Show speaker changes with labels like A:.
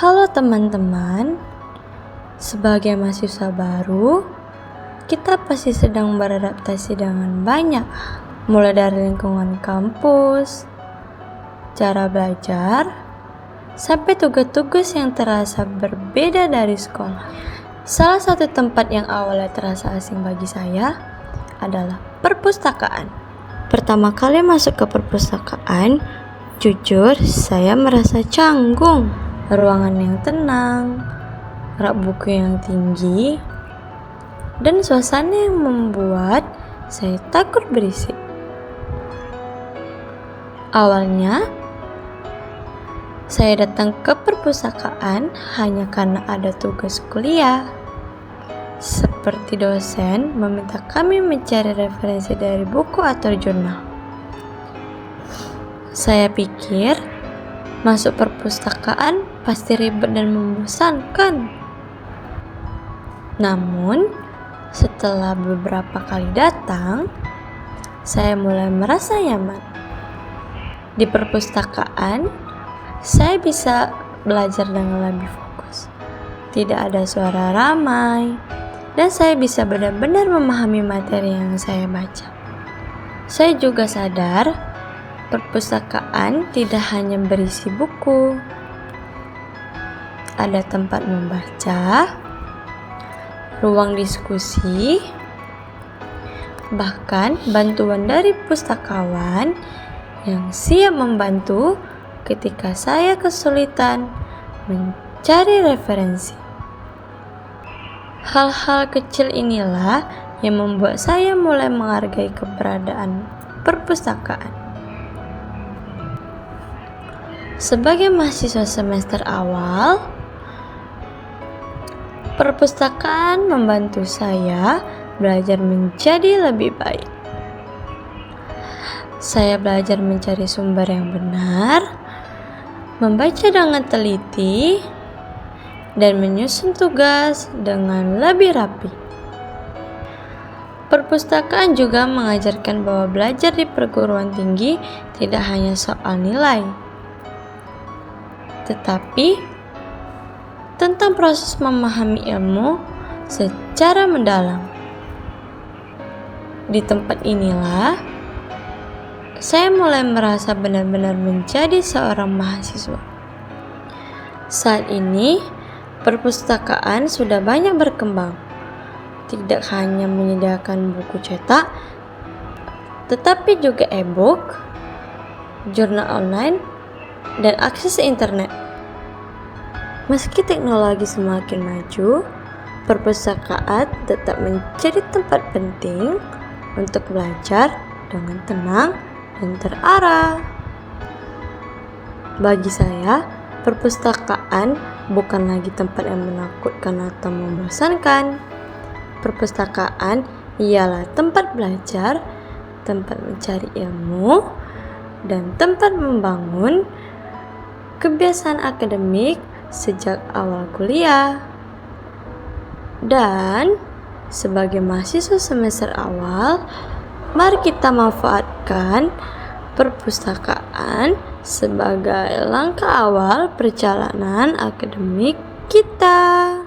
A: Halo teman-teman, sebagai mahasiswa baru, kita pasti sedang beradaptasi dengan banyak, mulai dari lingkungan kampus, cara belajar, sampai tugas-tugas yang terasa berbeda dari sekolah. Salah satu tempat yang awalnya terasa asing bagi saya adalah perpustakaan. Pertama kali masuk ke perpustakaan, jujur saya merasa canggung. Ruangan yang tenang, rak buku yang tinggi, dan suasana yang membuat saya takut berisik. Awalnya, saya datang ke perpustakaan hanya karena ada tugas kuliah. Seperti dosen meminta kami mencari referensi dari buku atau jurnal. Saya pikir masuk perpustakaan pasti ribet dan membosankan. Namun, setelah beberapa kali datang, saya mulai merasa nyaman. Di perpustakaan, saya bisa belajar dengan lebih fokus. Tidak ada suara ramai, dan saya bisa benar-benar memahami materi yang saya baca. Saya juga sadar perpustakaan tidak hanya berisi buku. Ada tempat membaca, ruang diskusi, bahkan bantuan dari pustakawan yang siap membantu ketika saya kesulitan mencari referensi. Hal-hal kecil inilah yang membuat saya mulai menghargai keberadaan perpustakaan. Sebagai mahasiswa semester awal, perpustakaan membantu saya belajar menjadi lebih baik. Saya belajar mencari sumber yang benar, membaca dengan teliti, dan menyusun tugas dengan lebih rapi. Perpustakaan juga mengajarkan bahwa belajar di perguruan tinggi tidak hanya soal nilai, tetapi tentang proses memahami ilmu secara mendalam. Di tempat inilah saya mulai merasa benar-benar menjadi seorang mahasiswa. Saat ini, perpustakaan sudah banyak berkembang. Tidak hanya menyediakan buku cetak, tetapi juga e-book, jurnal online, dan akses internet. Meski teknologi semakin maju, perpustakaan tetap menjadi tempat penting untuk belajar dengan tenang dan terarah. Bagi saya, perpustakaan bukan lagi tempat yang menakutkan atau membosankan. Perpustakaan ialah tempat belajar, tempat mencari ilmu, dan tempat membangun kebiasaan akademik sejak awal kuliah. Dan sebagai mahasiswa semester awal, mari kita manfaatkan perpustakaan sebagai langkah awal perjalanan akademik kita.